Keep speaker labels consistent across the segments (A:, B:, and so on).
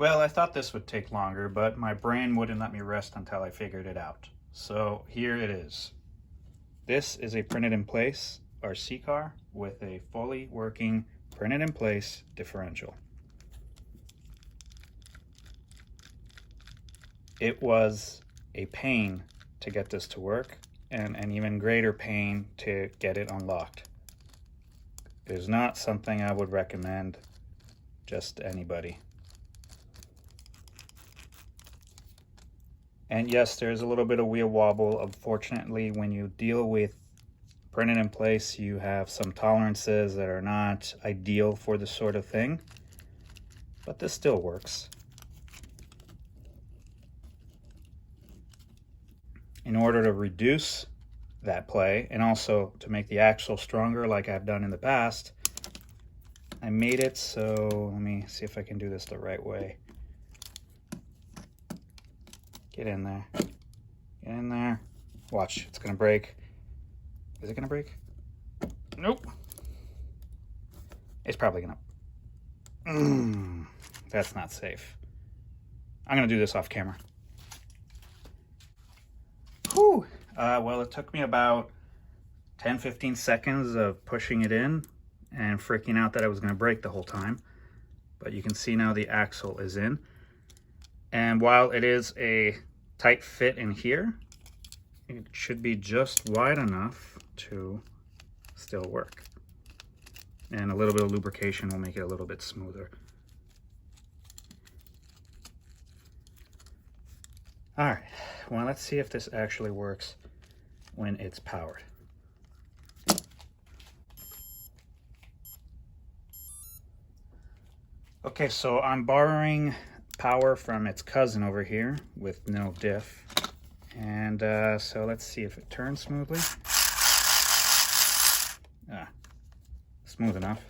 A: Well, I thought this would take longer, but my brain wouldn't let me rest until I figured it out. So here it is. This is a printed in place RC car with a fully working printed in place differential. It was a pain to get this to work, and an even greater pain to get it unlocked. It is not something I would recommend just to anybody. And yes, there's a little bit of wheel wobble. Unfortunately, when you deal with printed in place, you have some tolerances that are not ideal for this sort of thing, but this still works. In order to reduce that play and also to make the axle stronger like I've done in the past, I made it so, let me see if I can do this the right way. Get in there. Get in there. Watch, it's gonna break. Is it gonna break? Nope. It's probably gonna... That's not safe. I'm gonna do this off camera. Whew. Well, it took me about 10-15 seconds of pushing it in and freaking out that I was gonna break the whole time. But you can see now the axle is in. And while it is a tight fit in here, it should be just wide enough to still work. And a little bit of lubrication will make it a little bit smoother. All right, well, let's see if this actually works when it's powered. Okay, so I'm borrowing power from its cousin over here with no diff. And so let's see if it turns smoothly. Smooth enough.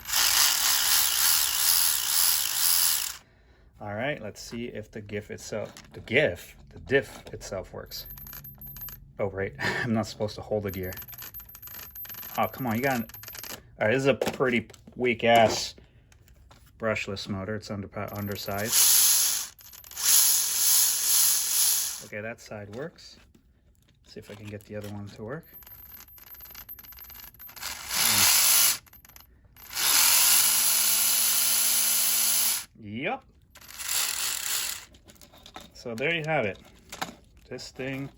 A: All right, let's see if the diff itself works. Oh, right, I'm not supposed to hold the gear. Oh, come on, you got... All right, this is a pretty weak ass brushless motor. It's undersized. Okay, that side works. Let's see if I can get the other one to work. Yep. So there you have it. This thing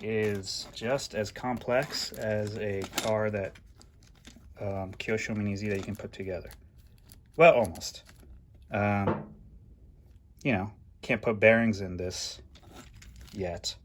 A: is just as complex as a car that Kyosho Mini-Z that you can put together. Well, almost. You know, can't put bearings in this yet.